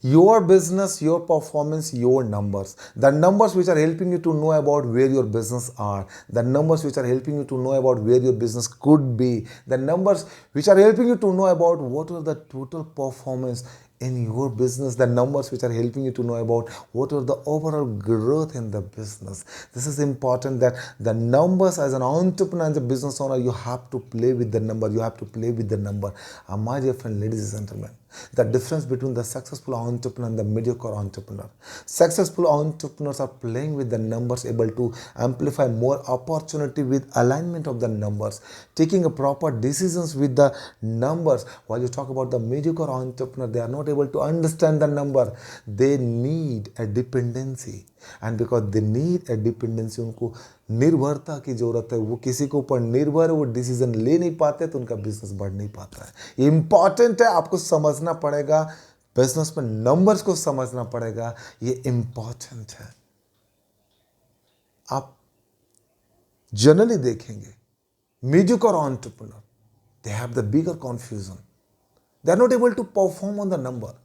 your business, your performance, your numbers, the numbers which are helping you to know about where your business are, the numbers which are helping you to know about where your business could be, the numbers which are helping you to know about what are the total performance in your business, the numbers which are helping you to know about what are the overall growth in the business. This is important, that the numbers, as an entrepreneur, as a business owner, you have to play with the number, you have to play with the number. My dear friend, ladies and gentlemen, the difference between the successful entrepreneur and the mediocre entrepreneur. Successful entrepreneurs are playing with the numbers, able to amplify more opportunity with alignment of the numbers, taking a proper decisions with the numbers. While you talk about the mediocre entrepreneur, they are not able to understand the number. They need a dependency, and because they need a dependency, उनको निर्भरता की जरूरत है, वो किसी के ऊपर निर्भर है, वो डिसीजन ले नहीं पाते, तो उनका बिजनेस बढ़ नहीं पाता है। इंपॉर्टेंट है, आपको समझना पड़ेगा, बिजनेस में नंबर्स को समझना पड़ेगा, ये इंपॉर्टेंट है। आप जनरली देखेंगे mediocre entrepreneur, they have the bigger confusion. They are not able to perform on the number,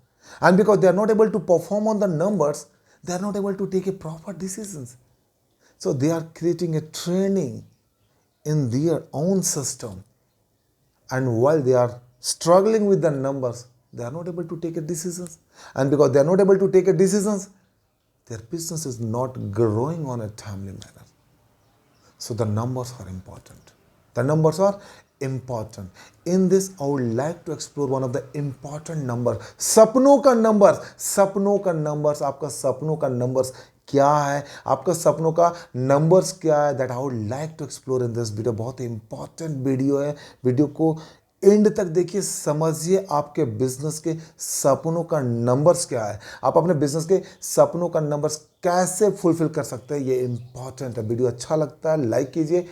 and because they are not able to perform on the numbers, they are not able to take a proper decisions. So they are creating a training in their own system, and while they are struggling with the numbers, they are not able to take a decisions, and because they are not able to take a decisions, their business is not growing on a timely manner. So the numbers are important. The numbers are important. In this, I would like to explore one of the important numbers, सपनों का number. सपनों का numbers, आपका सपनों का numbers क्या है, आपका सपनों का नंबर्स क्या है, that I would like to explore in this video. बहुत ही इंपॉर्टेंट वीडियो है, वीडियो को एंड तक देखिए, समझिए आपके बिजनेस के सपनों का नंबर्स क्या है, आप अपने बिजनेस के सपनों का नंबर्स कैसे फुलफिल कर सकते हैं, ये इंपॉर्टेंट है। वीडियो अच्छा लगता है लाइक कीजिए,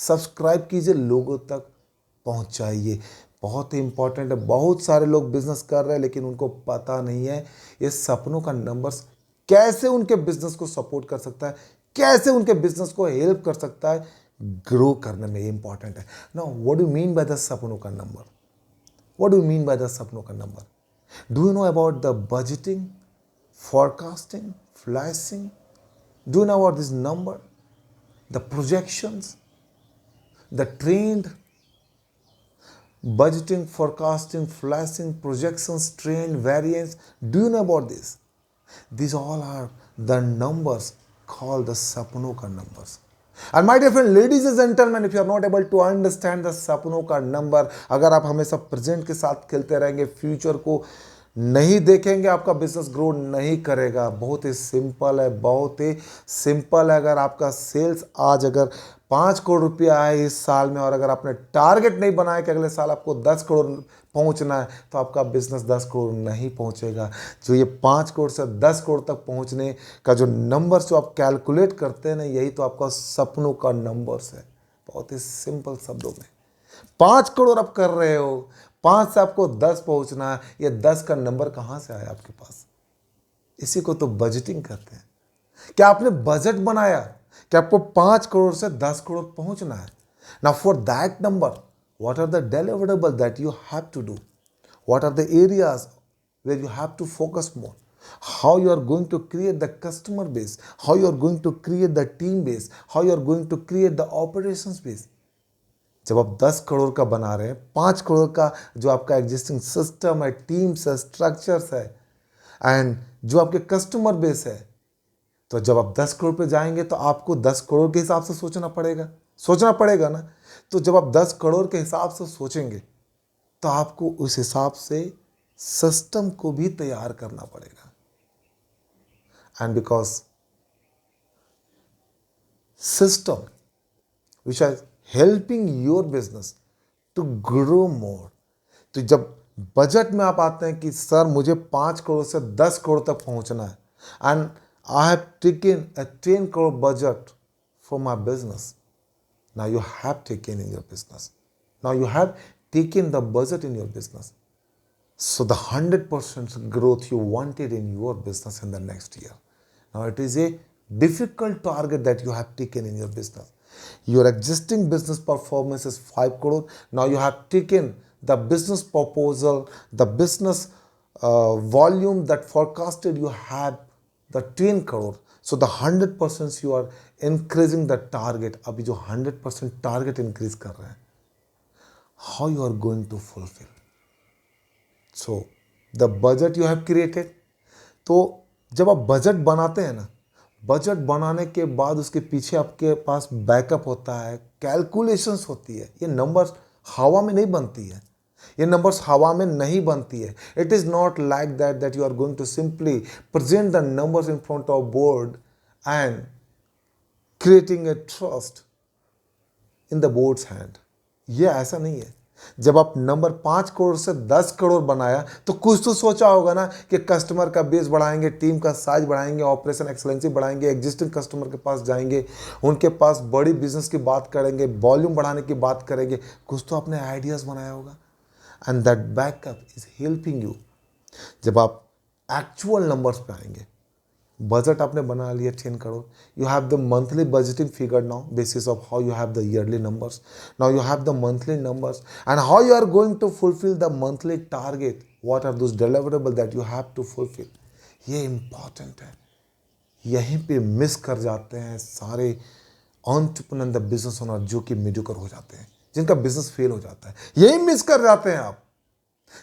सब्सक्राइब कीजिए, लोगों तक पहुंचाइए, बहुत ही इंपॉर्टेंट है। बहुत सारे लोग बिजनेस कर रहे हैं लेकिन उनको पता नहीं है ये सपनों का नंबर्स कैसे उनके बिजनेस को सपोर्ट कर सकता है, कैसे उनके बिजनेस को हेल्प कर सकता है ग्रो करने में, ये इंपॉर्टेंट है। Now what do mean by the सपनों का number? What do mean by the सपनों का number? Do you know about the budgeting, forecasting, flashing? Do you know about this number? The projections, the trend, budgeting, forecasting, flashing, projections, trend, variance. Do you know about this? These all are the numbers called the sapno ka numbers. And my dear friend, ladies and gentlemen, if you are not able to understand the सपनों का number, अगर आप हमेशा present के साथ खेलते रहेंगे, future को नहीं देखेंगे, आपका बिजनेस ग्रो नहीं करेगा। बहुत ही सिंपल है, बहुत ही सिंपल है। अगर आपका सेल्स आज अगर 5 करोड़ रुपया है इस साल में, और अगर आपने टारगेट नहीं बनाया कि अगले साल आपको 10 करोड़ पहुंचना है, तो आपका बिजनेस 10 करोड़ नहीं पहुंचेगा। जो ये 5 करोड़ से 10 करोड़ तक पहुंचने का जो नंबर्स जो आप कैलकुलेट करते हैं ना, यही तो आपका सपनों का नंबर्स है। बहुत ही सिंपल शब्दों में 5 करोड़ आप कर रहे हो, 5 से आपको 10 पहुंचना है, ये 10 का नंबर कहां से आया आपके पास? इसी को तो बजटिंग कहते हैं। क्या आपने बजट बनाया कि आपको 5 करोड़ से 10 करोड़ पहुंचना है? Now for that number, what are the deliverables that you have to do? What are the areas where you have to focus more? How you are going to create the customer base? How you are going to create the team base? How you are going to create the operations base? जब आप 10 करोड़ का बना रहे हैं, 5 करोड़ का जो आपका existing system है, टीम्स है, स्ट्रक्चर्स है, एंड जो आपके कस्टमर बेस है, तो जब आप 10 करोड़ पे जाएंगे तो आपको 10 करोड़ के हिसाब से सोचना पड़ेगा ना। तो जब आप 10 करोड़ के हिसाब से सोचेंगे तो आपको उस हिसाब से सिस्टम को भी तैयार करना पड़ेगा। And because system which are helping your business to grow more, तो जब बजट में आप आते हैं कि सर मुझे 5 करोड़ से 10 करोड़ तक पहुंचना है, and I have taken a 10 crore budget for my business. Now you have taken in your business. Now you have taken the budget in your business. So the 100% growth you wanted in your business in the next year. Now it is a difficult target that you have taken in your business. Your existing business performance is 5 crore. Now you have taken the business proposal, the business volume that forecasted you had the 10 crore, so the 100% you are increasing the target. अभी जो 100% target increase कर रहे हैं, how you are going to fulfill? So the budget you have created. तो जब आप budget बनाते हैं ना, बजट बनाने के बाद उसके पीछे आपके पास बैकअप होता है, कैलकुलेशंस होती है. ये नंबर्स हवा में नहीं बनती है, ये नंबर्स हवा में नहीं बनती है. It is not like that that you are going to simply present the numbers in front of board and creating a trust in the boards hand. ये ऐसा नहीं है. जब आप नंबर 5 करोड़ से 10 करोड़ बनाया तो कुछ तो सोचा होगा ना कि कस्टमर का बेस बढ़ाएंगे, टीम का साइज बढ़ाएंगे, ऑपरेशन एक्सलेंसी बढ़ाएंगे, एग्जिस्टिंग कस्टमर के पास जाएंगे, उनके पास बड़ी बिजनेस की बात करेंगे, वॉल्यूम बढ़ाने की बात करेंगे. कुछ तो आपने आइडियाज़ बनाया होगा. And that backup is helping you. जब आप एक्चुअल नंबर्स पे आएंगे, बजट आपने बना लिया 10 crore, you have the monthly budgeting figure now basis of how you have the yearly numbers. Now you have the monthly numbers and how you are going to fulfil the monthly target. What are those deliverable that you have to fulfil. ये important है. यहीं पे miss कर जाते हैं सारे entrepreneur the business owner जो कि मीडियोकर हो जाते हैं, जिनका बिजनेस फेल हो जाता है. यही मिस कर जाते हैं आप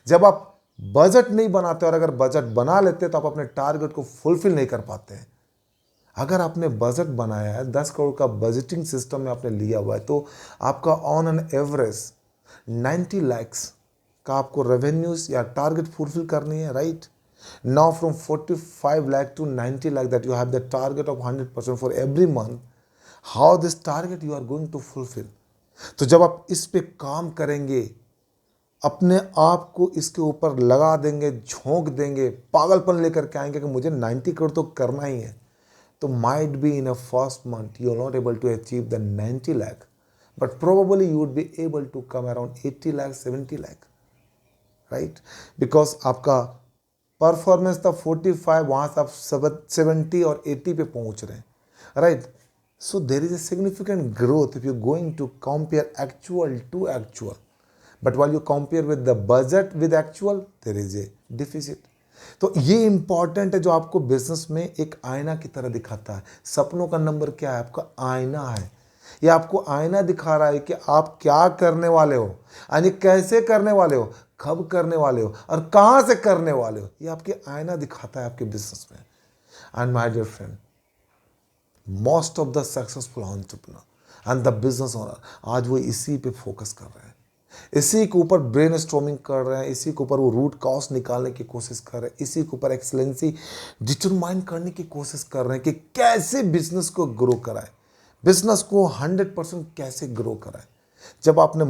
जब आप बजट नहीं बनाते. और अगर बजट बना लेते तो आप अपने टारगेट को फुलफिल नहीं कर पाते हैं. अगर आपने बजट बनाया है, 10 करोड़ का बजटिंग सिस्टम में आपने लिया हुआ है, तो आपका ऑन एन एवरेज 90 lakhs का आपको रेवेन्यूज या टारगेट फुलफिल करनी है. Right now from 45 lakh to 90 lakh that you have the target of 100% for every month. How this target you are going to fulfil. तो जब आप इस पे काम करेंगे, अपने आप को इसके ऊपर लगा देंगे, झोंक देंगे, पागलपन लेकर के आएंगे कि मुझे 90 करोड़ तो करना ही है, तो might be in a first month you are not able to achieve the 90 lakh, but probably you would be able to come around 80 lakh 70 lakh. Right, because आपका परफॉर्मेंस था 45, वहाँ से आप 70 और 80 पे पहुँच रहे हैं. Right, so there is a significant growth if you're going to compare actual to actual. But while you compare with the budget with actual, there is a deficit. तो ये इंपॉर्टेंट है जो आपको बिजनेस में एक आईना की तरह दिखाता है. सपनों का नंबर क्या है? आपका आईना है. ये आपको आईना दिखा रहा है कि आप क्या करने वाले हो, यानी कैसे करने वाले हो, कब करने वाले हो और कहाँ से करने वाले हो. ये आपके आईना दिखाता है आपके बिजनेस में. And my dear friend, most of the successful entrepreneur and the business owner आज वो इसी पे फोकस कर रहे हैं, इसी के ऊपर ब्रेन स्टॉर्मिंग कर रहे हैं, इसी के ऊपर वो रूट कॉज निकालने की कोशिश कर रहे हैं, इसी के ऊपर एक्सलेंसी डिटरमाइन करने की कोशिश कर रहे हैं कि कैसे बिजनेस को ग्रो कराए, बिजनेस को 100% कैसे ग्रो कराए. जब आपने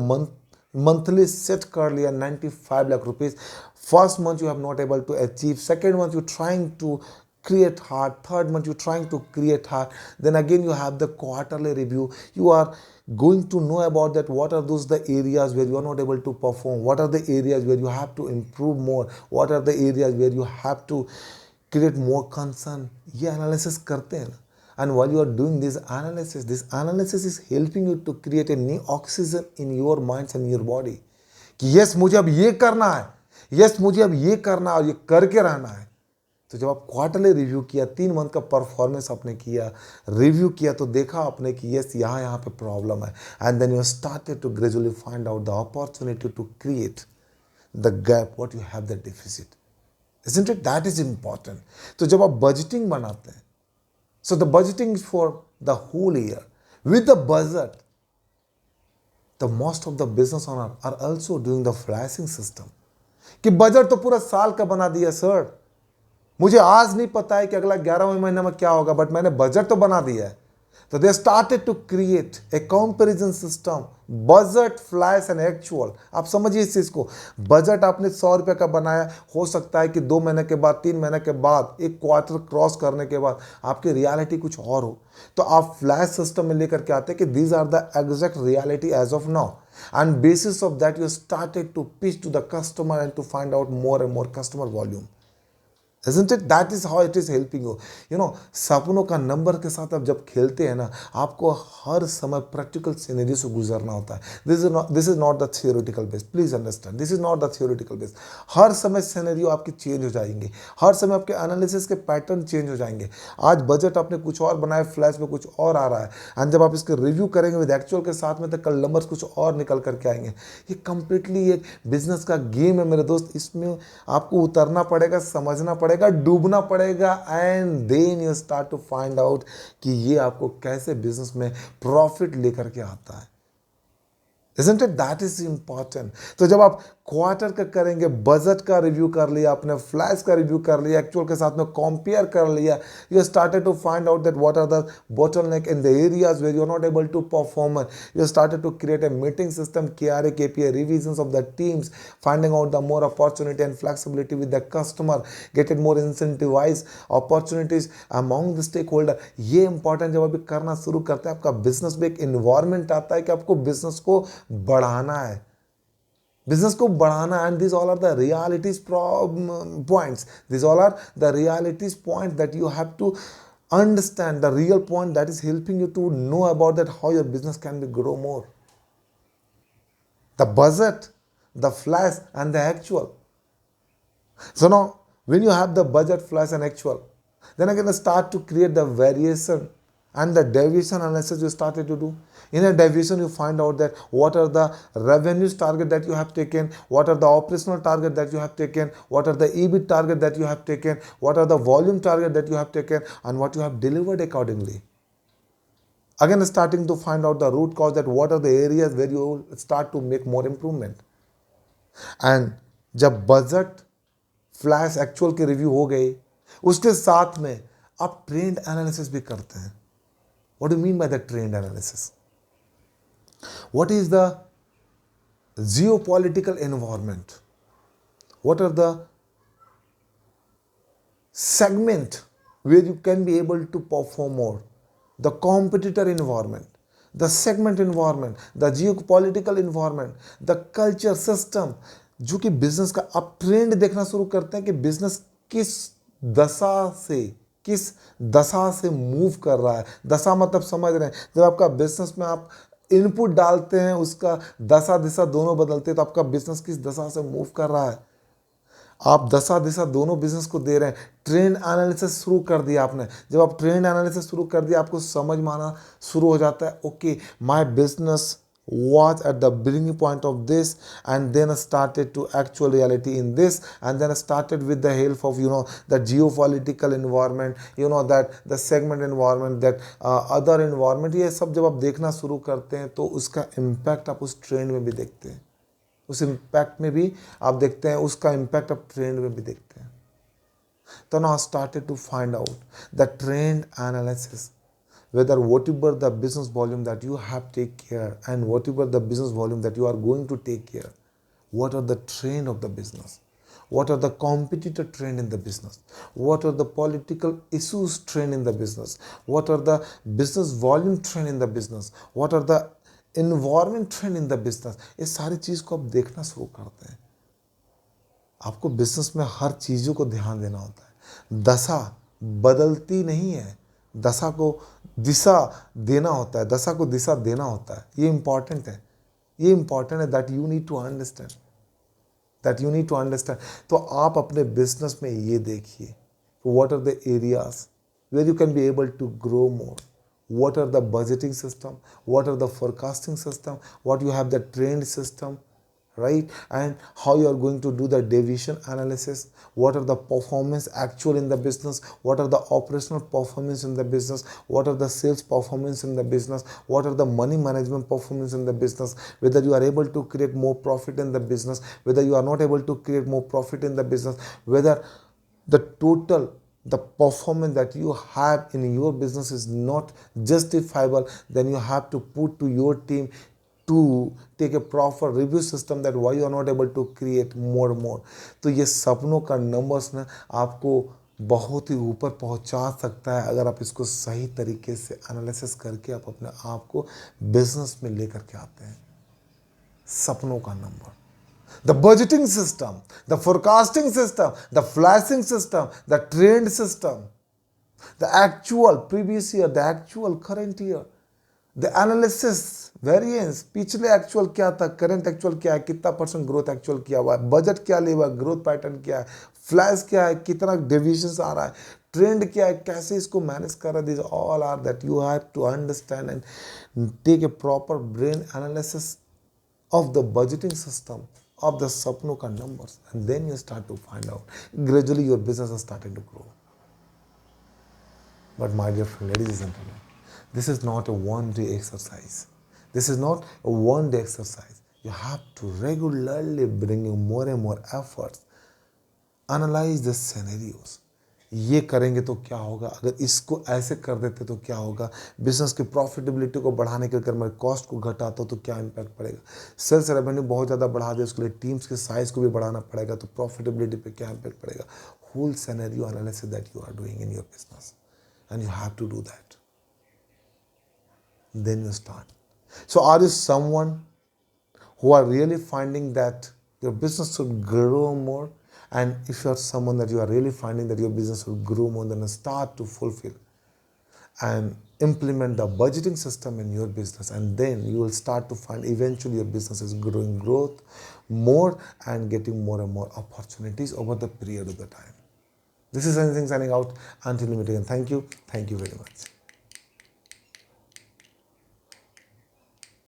मंथली सेट कर लिया 95 lakh rupees, first month you have not able to achieve, second month you trying to create hard, third month you're trying to create hard, then again you have the quarterly review. You are going to know about that what are those the areas where you are not able to perform, what are the areas where you have to improve more, what are the areas where you have to create more concern. ये analysis करते हैं ना. And while you are doing this analysis is helping you to create a new oxygen in your minds and your body कि yes मुझे अब ये करना है, yes मुझे अब ये करना है और ये करके रहना है. तो जब आप क्वार्टरली रिव्यू किया, 3 मंथ का परफॉर्मेंस आपने किया, रिव्यू किया, तो देखा आपने कि यस यहाँ पे प्रॉब्लम है. And then you started to gradually find out the opportunity to create the gap what you have the deficit. Isn't it? That is important. तो जब आप बजटिंग बनाते हैं, so the budgeting is for the whole year with the budget. The most of the business owner are also doing the flashing system कि budget तो पूरा साल का बना दिया सर, मुझे आज नहीं पता है कि अगला 11वें महीने में क्या होगा, बट मैंने बजट तो बना दिया है. तो they started to create a comparison system, budget, flash and actual. आप समझिए इस चीज को. बजट आपने 100 रुपये का बनाया, हो सकता है कि 2 महीने के बाद, 3 महीने के बाद, एक क्वार्टर क्रॉस करने के बाद आपकी रियलिटी कुछ और हो, तो आप फ्लैश सिस्टम में लेकर के आते हैं कि these are the exact reality as of now. And basis of that you started to pitch to the customer and to find out more and more customer volume. Isn't it? That is how it is helping you. सपनों का number के साथ आप जब खेलते हैं ना, आपको हर समय प्रैक्टिकल सिनेरियो से गुजरना होता है. This is not the theoretical base. Please understand, this is not the theoretical base. हर समय सिनेरियो आपकी चेंज हो जाएंगे, हर समय आपके एनालिसिस के पैटर्न चेंज हो जाएंगे. आज बजट आपने कुछ और बनाया, फ्लैश में कुछ और आ रहा है, एंड जब आप इसके रिव्यू करेंगे विद एक्चुअल के साथ में, तो कल नंबर्स कुछ और निकल करके आएंगे. ये कंप्लीटली एक बिजनेस का गेम है मेरे दोस्त. इसमें आपको उतरना पड़ेगा, समझना पड़ेगा, डूबना पड़ेगा, and then you start to find out कि ये आपको कैसे बिजनेस में प्रॉफिट लेकर के आता है. Isn't it? That is important. तो जब आप क्वार्टर का करेंगे, बजट का रिव्यू कर लिया आपने, फ्लैश का रिव्यू कर लिया, एक्चुअल के साथ में कंपेयर कर लिया, you started to find out that what are the bottleneck in the areas where you are not able to perform. You started to create a meeting system, KRA, KPI, revisions of the teams, finding out the more opportunity and flexibility with the customer, getting more incentivized opportunities among the stakeholder. ये important जब अभी करना शुरू करते हैं, आपका business में एक इन्वायरमेंट आता है कि आपको बिजनेस को बढ़ाना है, बिजनेस को बढ़ाना. And this all are the realities points, this all are the realities point that you have to understand, the real point that is helping you to know about that how your business can be grow more. The budget, the flash, and the actual. So now when you have the budget, flash, and actual, then again start to create the variation and the deviation analysis you started to do. In a deviation, you find out that what are the revenues target that you have taken, what are the operational target that you have taken, what are the EBIT target that you have taken, what are the volume target that you have taken, and what you have delivered accordingly. Again, starting to find out the root cause, that what are the areas where you start to make more improvement. And जब budget, flash, actual के review हो गए, उसके साथ में आप trend analysis भी करते हैं. What do you mean by the trend analysis? What is the geopolitical environment? What are the segment where you can be able to perform more? The competitor environment, the segment environment, the geopolitical environment, the culture system. जो कि business का आप trend देखना शुरू करते हैं कि business किस दशा से मूव कर रहा है. दशा मतलब समझ रहे हैं, जब आपका बिजनेस में आप इनपुट डालते हैं, उसका दशा दिशा दोनों बदलते हैं, तो आपका बिजनेस किस दशा से मूव कर रहा है. आप दशा दिशा दोनों बिजनेस को दे रहे हैं. ट्रेंड एनालिसिस शुरू कर दिया आपने. जब आप ट्रेंड एनालिसिस शुरू कर दिया, आपको समझ में आना शुरू हो जाता है, okay my business was at the beginning point of this, and then started to actual reality in this, and then started with the help of the geopolitical environment, that the segment environment, that other environment. ये सब जब आप देखना शुरू करते हैं, तो उसका इम्पैक्ट आप उस ट्रेंड में भी देखते हैं, उस इम्पैक्ट में भी आप देखते हैं, उसका इम्पैक्ट आप ट्रेंड में भी देखते हैं. तो now started to find out the trend analysis, whether whatever the business volume that you have take care, and whatever the business volume that you are going to take care, what are the trend of the business, what are the competitor trend in the business, what are the political issues trend in the business, what are the business volume trend in the business, what are the environment trend in the business. ये सारी चीज़ को आप देखना शुरू करते हैं. आपको business में हर चीज़ों को ध्यान देना होता है. दशा बदलती नहीं है, दशा को दिशा देना होता है, दशा को दिशा देना होता है. ये इंपॉर्टेंट है, ये इंपॉर्टेंट है. That you need to understand, that you need to understand. तो आप अपने बिजनेस में ये देखिए, what are the areas where you can be able to grow more, what are the budgeting system, what are the forecasting system, what you have the trend system, right? And how you are going to do the deviation analysis, what are the performance actual in the business, what are the operational performance in the business, what are the sales performance in the business, what are the money management performance in the business, whether you are able to create more profit in the business, whether you are not able to create more profit in the business, whether the total the performance that you have in your business is not justifiable, then you have to put to your team to take a proper review system that why you are not able to create more. तो ये सपनों का numbers ना आपको बहुत ही ऊपर पहुंचा सकता है, अगर आप इसको सही तरीके से एनालिसिस करके आप अपने आप को बिजनेस में लेकर के आते हैं. सपनों का number. The budgeting system, the forecasting system, the flashing system, the trend system, the actual previous year, the actual current year, the analysis, variance, पिछले एक्चुअल क्या था, करंट एक्चुअल क्या है, कितना परसेंट ग्रोथ एक्चुअल किया हुआ है, बजट क्या लिया हुआ है, ग्रोथ पैटर्न क्या है, फ्लैश क्या है, कितना डेविएशंस आ रहा है, ट्रेंड क्या है, कैसे इसको मैनेज कर रहा है. This all are that you have to understand and take a proper brain analysis of the budgeting system of the Sapno ka numbers, and then you start to find out gradually your business is starting to grow. But my dear friend, ladies and gentlemen, this is not a one-day exercise. This is not a one-day exercise. You have to regularly bring in more and more efforts. Analyze the scenarios. ये करेंगे तो क्या होगा, अगर इसको ऐसे कर देते तो क्या होगा, बिजनेस की प्रॉफिटेबिलिटी को बढ़ाने के लिए अगर मैं कॉस्ट को घटाता हूँ तो क्या इम्पैक्ट पड़ेगा, सेल्स रेवेन्यू बहुत ज़्यादा बढ़ा दे उसके लिए टीम्स के साइज को भी बढ़ाना पड़ेगा तो प्रॉफिटेबिलिटी पे क्या इम्पैक्ट पड़ेगा. Whole scenario analysis that you are doing in your business and you have to do that. Then you start. So are you someone who are really finding that your business should grow more? And if you are someone that you are really finding that your business will grow more, then start to fulfill and implement the budgeting system in your business, and then you will start to find eventually your business is growing growth more and getting more and more opportunities over the period of the time. This is anything signing out. Until we meet again. Thank you. Thank you very much.